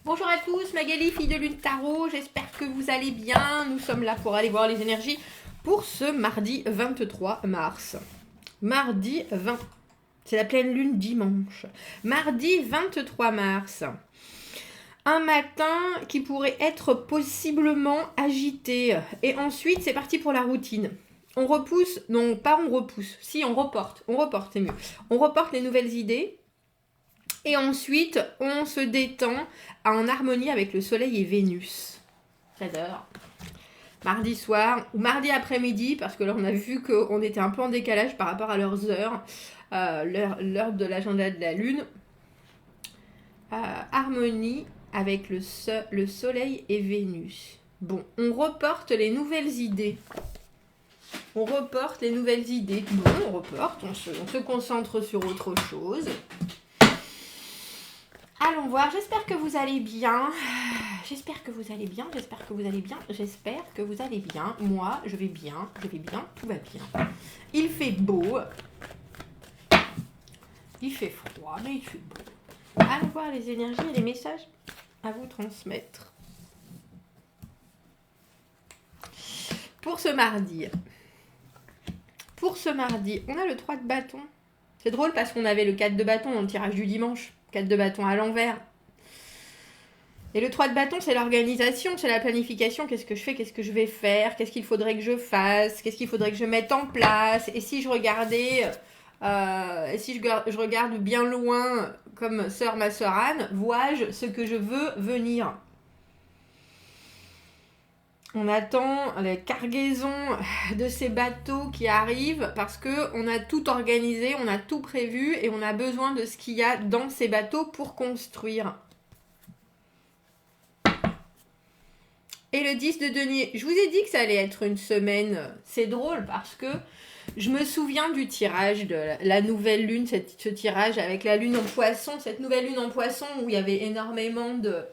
Bonjour à tous, Magali, fille de Lune Tarot, j'espère que vous allez bien. Nous sommes là pour aller voir les énergies pour ce mardi 23 mars. Mardi 20, c'est la pleine lune dimanche. Mardi 23 mars. Un matin qui pourrait être possiblement agité. Et ensuite, c'est parti pour la routine. On repousse, non pas on repousse, si on reporte c'est mieux. On reporte les nouvelles idées. Et ensuite, on se détend en harmonie avec le soleil et Vénus. J'adore. Mardi soir ou mardi après-midi, parce que là on a vu qu'on était un peu en décalage par rapport à leurs heures, l'heure de l'agenda de la lune. Harmonie avec le soleil et Vénus. Bon, on reporte les nouvelles idées. On reporte les nouvelles idées. Bon, on reporte, on se concentre sur autre chose. Allons voir, j'espère que vous allez bien. J'espère que vous allez bien. Moi, je vais bien, tout va bien. Il fait beau. Il fait froid, mais il fait beau. Allons voir les énergies et les messages à vous transmettre. Pour ce mardi, on a le 3 de bâton. C'est drôle parce qu'on avait le 4 de bâton dans le tirage du dimanche. 4 de bâton à l'envers. Et le 3 de bâton, c'est l'organisation, c'est la planification. Qu'est-ce que je fais, qu'est-ce que je vais faire, qu'est-ce qu'il faudrait que je fasse, qu'est-ce qu'il faudrait que je mette en place. Et si je regardais, je regarde bien loin, comme ma sœur Anne, vois-je ce que je veux venir. On attend les cargaisons de ces bateaux qui arrivent parce qu'on a tout organisé, on a tout prévu et on a besoin de ce qu'il y a dans ces bateaux pour construire. Et le 10 de denier, je vous ai dit que ça allait être une semaine. C'est drôle parce que je me souviens du tirage de la nouvelle lune, ce tirage avec la lune en poisson, cette nouvelle lune en poisson où il y avait énormément de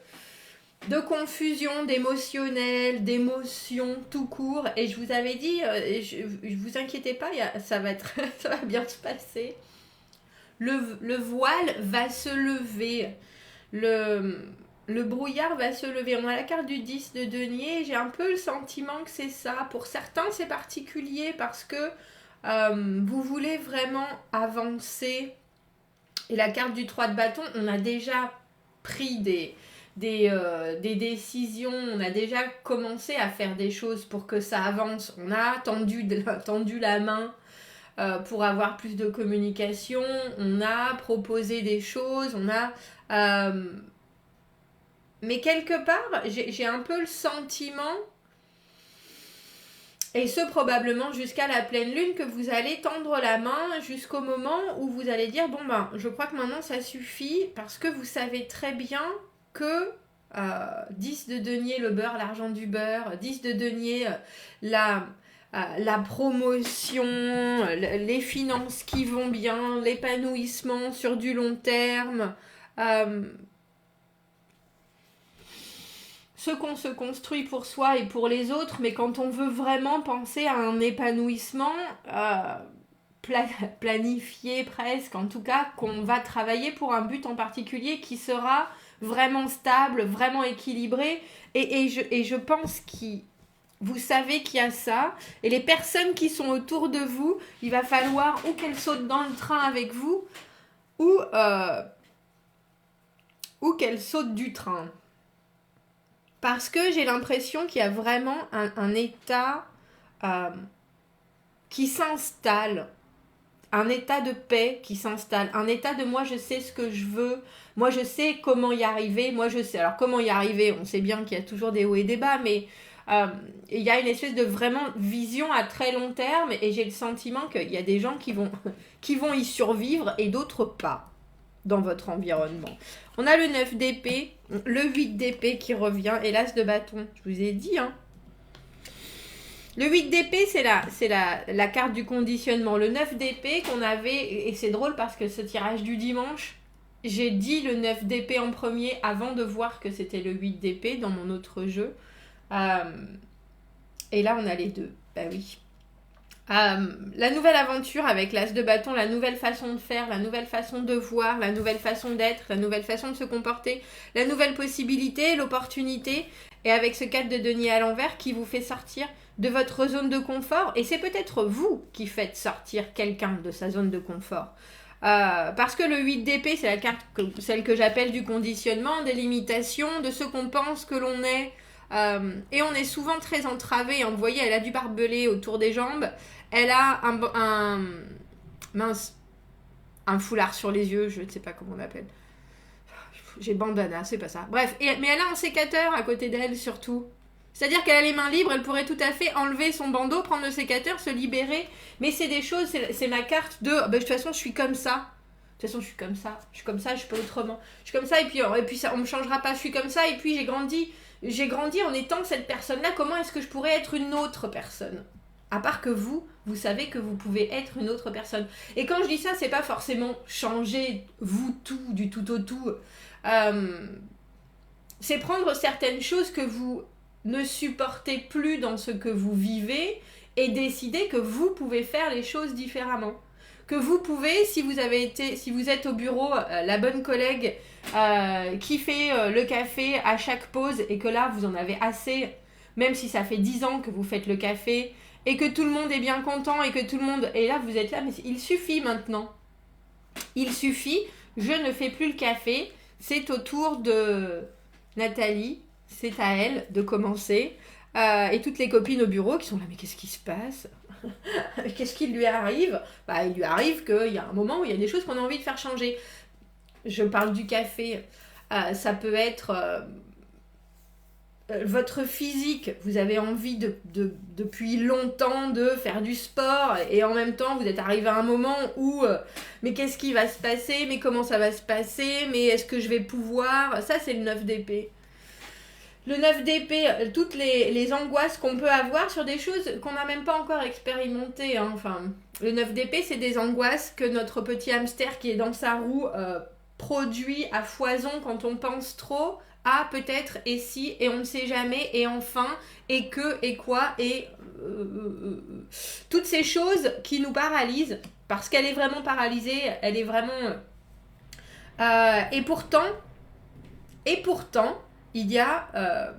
confusion, d'émotionnel, d'émotions tout court. Et je vous avais dit, je vous inquiétez pas, ça va bien se passer. Le voile va se lever. Le brouillard va se lever. On a la carte du 10 de denier. J'ai un peu le sentiment que c'est ça. Pour certains, c'est particulier parce que vous voulez vraiment avancer. Et la carte du 3 de bâton, on a déjà pris des décisions, on a déjà commencé à faire des choses pour que ça avance. On a tendu la main pour avoir plus de communication. On a proposé des choses. Mais quelque part, j'ai un peu le sentiment, et ce probablement jusqu'à la pleine lune, que vous allez tendre la main jusqu'au moment où vous allez dire, bon ben, je crois que maintenant ça suffit, parce que vous savez très bien que 10 de denier, le beurre, l'argent du beurre, 10 de denier, la promotion, les finances qui vont bien, l'épanouissement sur du long terme, ce qu'on se construit pour soi et pour les autres, mais quand on veut vraiment penser à un épanouissement planifié presque, en tout cas qu'on va travailler pour un but en particulier qui sera vraiment stable, vraiment équilibré, et je pense vous savez qu'il y a ça, et les personnes qui sont autour de vous, il va falloir ou qu'elles sautent dans le train avec vous, ou qu'elles sautent du train. Parce que j'ai l'impression qu'il y a vraiment un état qui s'installe, un état de paix qui s'installe, un état de moi je sais ce que je veux, moi je sais comment y arriver, moi je sais. Alors comment y arriver, on sait bien qu'il y a toujours des hauts et des bas, mais il y a une espèce de vraiment vision à très long terme, et j'ai le sentiment qu'il y a des gens qui vont y survivre et d'autres pas dans votre environnement. On a le 9 d'épée, le 8 d'épée qui revient, et l'as de bâton. Je vous ai dit, hein. Le 8 d'épée, c'est la carte du conditionnement. Le 9 d'épée qu'on avait, et c'est drôle parce que ce tirage du dimanche, j'ai dit le 9 d'épée en premier avant de voir que c'était le 8 d'épée dans mon autre jeu. Et là, on a les deux. Bah oui. La nouvelle aventure avec l'as de bâton, la nouvelle façon de faire, la nouvelle façon de voir, la nouvelle façon d'être, la nouvelle façon de se comporter, la nouvelle possibilité, l'opportunité, et avec ce 4 de denier à l'envers qui vous fait sortir de votre zone de confort, et c'est peut-être vous qui faites sortir quelqu'un de sa zone de confort. Parce que le 8 d'épée, c'est la carte, celle que j'appelle du conditionnement, des limitations, de ce qu'on pense que l'on est. Et on est souvent très entravé. Vous voyez, elle a du barbelé autour des jambes. Elle a un foulard sur les yeux. Je ne sais pas comment on l'appelle. J'ai bandana, c'est pas ça. Bref, mais elle a un sécateur à côté d'elle surtout. C'est-à-dire qu'elle a les mains libres, elle pourrait tout à fait enlever son bandeau, prendre le sécateur, se libérer. Mais c'est des choses, c'est ma carte de... de toute façon, je suis comme ça. De toute façon, je suis comme ça. Je suis comme ça, je suis pas autrement. Je suis comme ça, et puis ça, on me changera pas. Je suis comme ça, et puis j'ai grandi en étant cette personne-là. Comment est-ce que je pourrais être une autre personne ? À part que vous savez que vous pouvez être une autre personne. Et quand je dis ça, c'est pas forcément changer vous tout, du tout au tout. C'est prendre certaines choses que vous ne supportez plus dans ce que vous vivez et décider que vous pouvez faire les choses différemment. Que vous pouvez, si vous êtes au bureau, la bonne collègue qui fait le café à chaque pause et que là, vous en avez assez, même si ça fait 10 ans que vous faites le café et que tout le monde est bien content et que tout le monde... Et là, vous êtes là, mais il suffit maintenant. Il suffit, je ne fais plus le café, c'est au tour de Nathalie, c'est à elle de commencer. Et toutes les copines au bureau qui sont là, mais qu'est-ce qui se passe ? Qu'est-ce qui lui arrive ? Il lui arrive qu'il y a un moment où il y a des choses qu'on a envie de faire changer. Je parle du café. Ça peut être votre physique. Vous avez envie depuis longtemps de faire du sport et en même temps vous êtes arrivé à un moment où mais qu'est-ce qui va se passer ? Mais comment ça va se passer ? Mais est-ce que je vais pouvoir ? Ça, c'est le 9 d'épée. Le 9 d'épée, toutes les angoisses qu'on peut avoir sur des choses qu'on n'a même pas encore expérimentées. Hein. Enfin, le 9 d'épée, c'est des angoisses que notre petit hamster qui est dans sa roue produit à foison quand on pense trop. Ah, peut-être, et si, et on ne sait jamais, et enfin, et que, et quoi, et... toutes ces choses qui nous paralysent, parce qu'elle est vraiment paralysée, elle est vraiment... Et pourtant, il y a...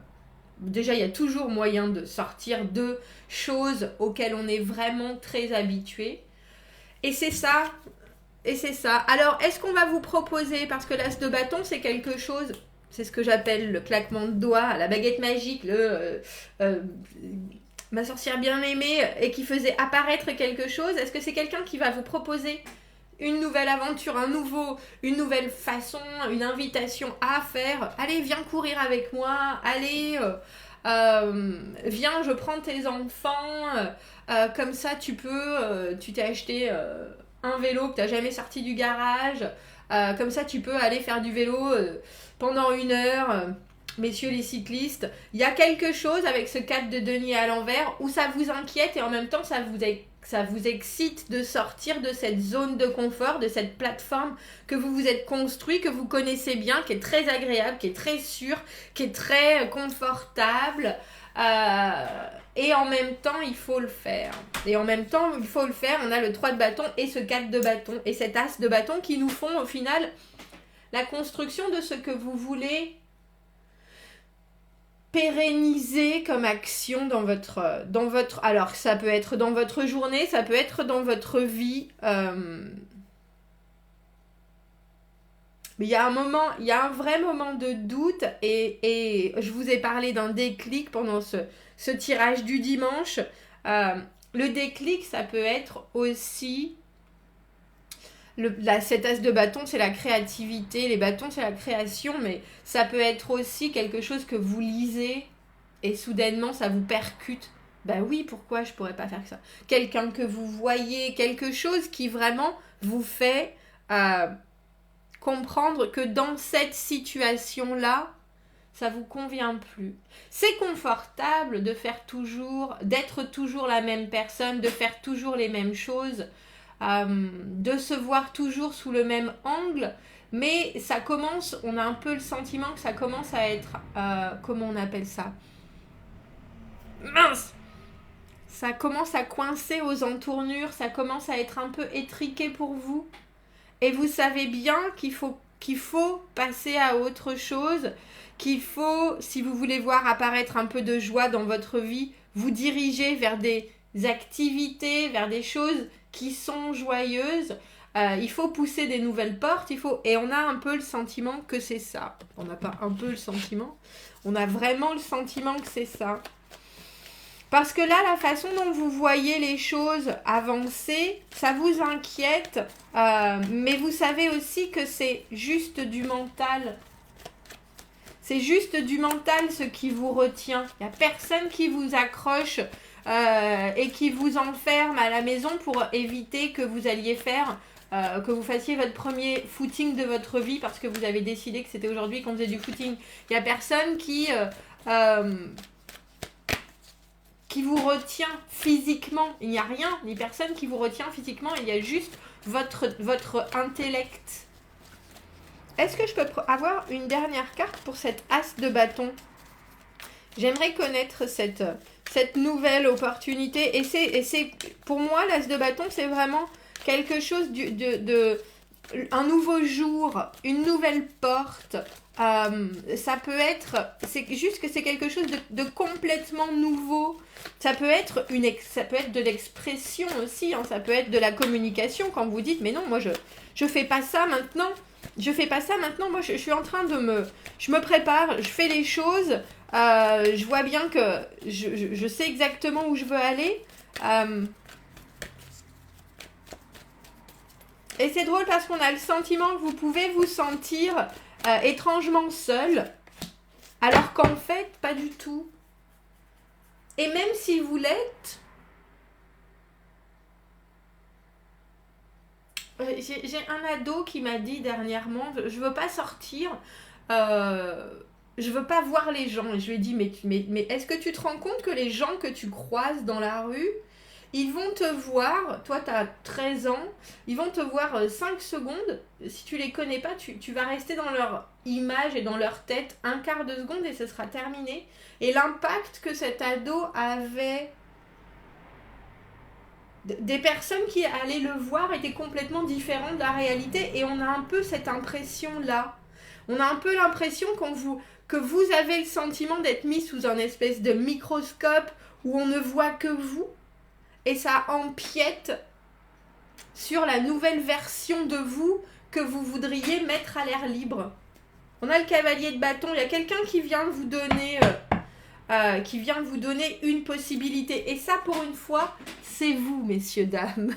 déjà, il y a toujours moyen de sortir de choses auxquelles on est vraiment très habitué. Et c'est ça. Alors, est-ce qu'on va vous proposer, parce que l'as de bâton, c'est quelque chose... C'est ce que j'appelle le claquement de doigts, la baguette magique, ma sorcière bien-aimée, et qui faisait apparaître quelque chose. Est-ce que c'est quelqu'un qui va vous proposer une nouvelle aventure, une nouvelle façon, une invitation à faire ? Allez, viens courir avec moi. Allez, viens, je prends tes enfants. Comme ça, tu t'es acheté un vélo que tu n'as jamais sorti du garage. Comme ça, tu peux aller faire du vélo pendant 1 heure. Messieurs les cyclistes, il y a quelque chose avec ce 4 de denier à l'envers où ça vous inquiète et en même temps ça vous excite de sortir de cette zone de confort, de cette plateforme que vous vous êtes construit, que vous connaissez bien, qui est très agréable, qui est très sûre, qui est très confortable. Et en même temps, il faut le faire. On a le 3 de bâton et ce 4 de bâton et cet as de bâton qui nous font au final la construction de ce que vous voulez pérenniser comme action dans votre... Alors, ça peut être dans votre journée, ça peut être dans votre vie. Mais il y a un vrai moment de doute et je vous ai parlé d'un déclic pendant ce tirage du dimanche. Le déclic, ça peut être aussi... Cet as de bâton, c'est la créativité. Les bâtons, c'est la création. Mais ça peut être aussi quelque chose que vous lisez et soudainement, ça vous percute. Ben oui, pourquoi je pourrais pas faire ça ? Quelqu'un que vous voyez, quelque chose qui vraiment vous fait comprendre que dans cette situation-là, ça vous convient plus. C'est confortable d'être toujours la même personne, de faire toujours les mêmes choses, de se voir toujours sous le même angle, mais ça commence, on a un peu le sentiment que ça commence à être, comment on appelle ça ? Mince ! ça commence à coincer aux entournures, ça commence à être un peu étriqué pour vous. Et vous savez bien qu'il faut passer à autre chose, qu'il faut, si vous voulez voir apparaître un peu de joie dans votre vie, vous diriger vers des activités, vers des choses qui sont joyeuses. Il faut pousser des nouvelles portes, et on a un peu le sentiment que c'est ça. On n'a pas un peu le sentiment, on a vraiment le sentiment que c'est ça. Parce que là, la façon dont vous voyez les choses avancer, ça vous inquiète, mais vous savez aussi que c'est juste du mental. C'est juste du mental ce qui vous retient. Il n'y a personne qui vous accroche et qui vous enferme à la maison pour éviter que vous alliez faire, que vous fassiez votre premier footing de votre vie parce que vous avez décidé que c'était aujourd'hui qu'on faisait du footing. Il n'y a personne qui vous retient physiquement. Il n'y a rien, ni personne qui vous retient physiquement. Il y a juste votre intellect. Est-ce que je peux avoir une dernière carte pour cette as de bâton? J'aimerais connaître cette nouvelle opportunité. Et c'est pour moi, l'as de bâton, c'est vraiment quelque chose un nouveau jour, une nouvelle porte. Ça peut être, c'est juste que c'est quelque chose de complètement nouveau. Ça peut être de l'expression aussi, hein, ça peut être de la communication quand vous dites mais non, moi je fais pas ça maintenant. Moi je suis en train je me prépare, je fais les choses, je vois bien que je sais exactement où je veux aller. Et c'est drôle parce qu'on a le sentiment que vous pouvez vous sentir étrangement seul, alors qu'en fait, pas du tout. Et même si vous l'êtes, j'ai un ado qui m'a dit dernièrement, je veux pas sortir, je veux pas voir les gens. Et je lui ai dit, mais est-ce que tu te rends compte que les gens que tu croises dans la rue, ils vont te voir, toi tu as 13 ans, ils vont te voir 5 secondes, si tu les connais pas, tu vas rester dans leur image et dans leur tête un quart de seconde et ce sera terminé. Et l'impact que cet ado avait, des personnes qui allaient le voir étaient complètement différentes de la réalité et on a un peu cette impression-là. On a un peu l'impression que vous avez le sentiment d'être mis sous un espèce de microscope où on ne voit que vous. Et ça empiète sur la nouvelle version de vous que vous voudriez mettre à l'air libre. On a le cavalier de bâton. Il y a quelqu'un qui vient vous donner une possibilité. Et ça, pour une fois, c'est vous, messieurs, dames.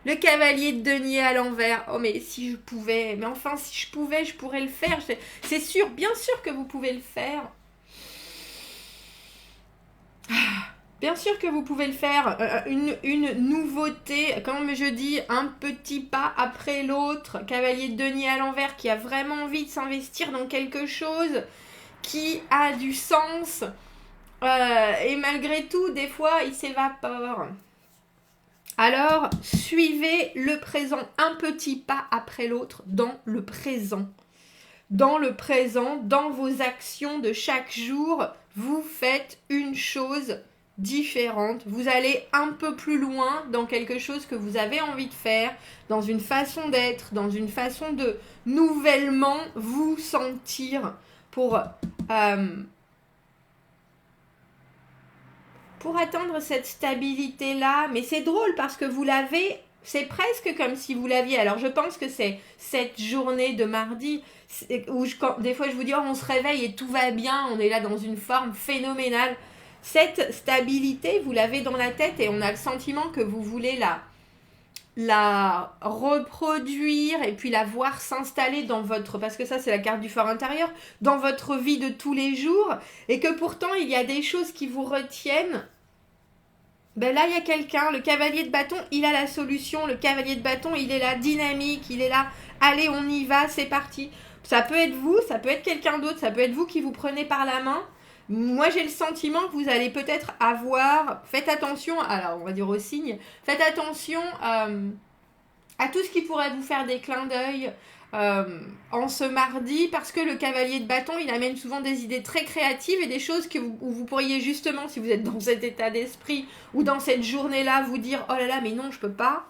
Le cavalier de denier à l'envers. Oh, mais si je pouvais. Mais enfin, si je pouvais, je pourrais le faire. C'est sûr, bien sûr que vous pouvez le faire. Bien sûr que vous pouvez le faire, une nouveauté, comme je dis, un petit pas après l'autre, cavalier de denier à l'envers qui a vraiment envie de s'investir dans quelque chose qui a du sens et malgré tout, des fois, il s'évapore. Alors, suivez le présent, un petit pas après l'autre dans le présent. Dans le présent, dans vos actions de chaque jour, vous faites une chose différente, vous allez un peu plus loin dans quelque chose que vous avez envie de faire, dans une façon d'être, dans une façon de nouvellement vous sentir pour atteindre cette stabilité-là. Mais c'est drôle parce que vous l'avez, c'est presque comme si vous l'aviez. Alors je pense que c'est cette journée de mardi où des fois je vous dis, oh, on se réveille et tout va bien, on est là dans une forme phénoménale. Cette stabilité, vous l'avez dans la tête et on a le sentiment que vous voulez la reproduire et puis la voir s'installer dans votre, parce que ça c'est la carte du fort intérieur, dans votre vie de tous les jours et que pourtant il y a des choses qui vous retiennent. Ben là il y a quelqu'un, le cavalier de bâton, il a la solution, le cavalier de bâton il est là, dynamique, il est là, allez on y va, c'est parti. Ça peut être vous, ça peut être quelqu'un d'autre, ça peut être vous qui vous prenez par la main. Moi, j'ai le sentiment que vous allez peut-être avoir... Faites attention, alors on va dire aux signes, faites attention à tout ce qui pourrait vous faire des clins d'œil, en ce mardi, parce que le cavalier de bâton, il amène souvent des idées très créatives et des choses où vous pourriez justement, si vous êtes dans cet état d'esprit ou dans cette journée-là, vous dire « Oh là là, mais non, je peux pas.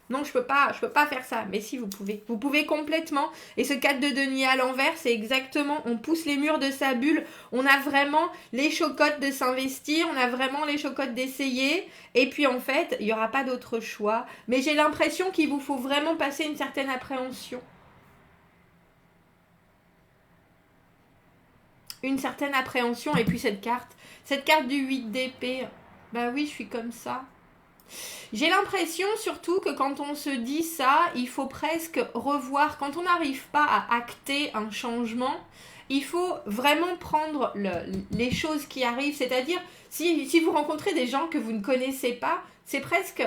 Non, je peux pas faire ça. » Mais si, vous pouvez. Vous pouvez complètement. Et ce 4 de denier à l'envers, c'est exactement, on pousse les murs de sa bulle. On a vraiment les chocottes de s'investir. On a vraiment les chocottes d'essayer. Et puis, en fait, il n'y aura pas d'autre choix. Mais j'ai l'impression qu'il vous faut vraiment passer une certaine appréhension. Une certaine appréhension. Et puis, cette carte du 8 d'épée. Bah oui, je suis comme ça. J'ai l'impression surtout que quand on se dit ça, il faut presque revoir, quand on n'arrive pas à acter un changement, il faut vraiment prendre les choses qui arrivent, c'est-à-dire si vous rencontrez des gens que vous ne connaissez pas, c'est presque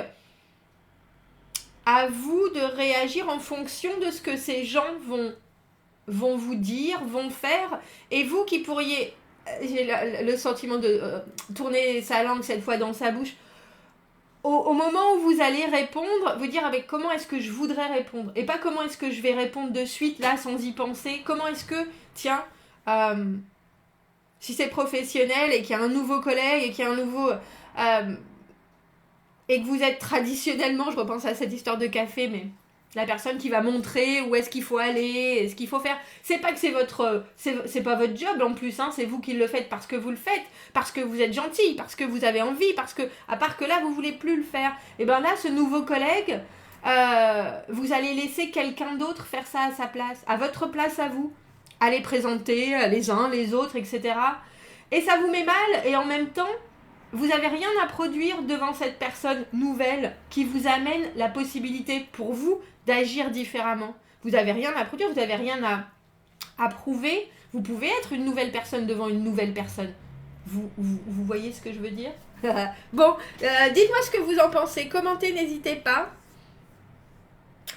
à vous de réagir en fonction de ce que ces gens vont vous dire, vont faire, et vous qui pourriez, j'ai le sentiment de tourner sa langue cette fois dans sa bouche, au moment où vous allez répondre, vous dire avec comment est-ce que je voudrais répondre et pas comment est-ce que je vais répondre de suite là sans y penser. Comment est-ce que, tiens, si c'est professionnel et qu'il y a un nouveau collègue et qu'il y a un nouveau... et que vous êtes traditionnellement, je repense à cette histoire de café, mais la personne qui va montrer où est-ce qu'il faut aller, ce qu'il faut faire. C'est pas que c'est pas votre job en plus, hein, c'est vous qui le faites parce que vous le faites, parce que vous êtes gentil, parce que vous avez envie, parce que, à part que là, vous voulez plus le faire. Et bien là, ce nouveau collègue, vous allez laisser quelqu'un d'autre faire ça à sa place, à votre place à vous. Allez présenter les uns, les autres, etc. Et ça vous met mal, et en même temps, vous n'avez rien à produire devant cette personne nouvelle qui vous amène la possibilité pour vous d'agir différemment. Vous n'avez rien à produire, vous n'avez rien à prouver. Vous pouvez être une nouvelle personne devant une nouvelle personne. Vous voyez ce que je veux dire? Bon, dites-moi ce que vous en pensez. Commentez, n'hésitez pas.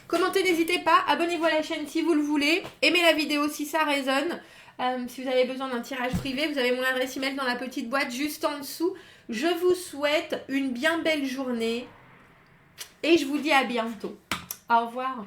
Commentez, n'hésitez pas. Abonnez-vous à la chaîne si vous le voulez. Aimez la vidéo si ça résonne. Si vous avez besoin d'un tirage privé, vous avez mon adresse email dans la petite boîte juste en dessous. Je vous souhaite une bien belle journée et je vous dis à bientôt. Au revoir.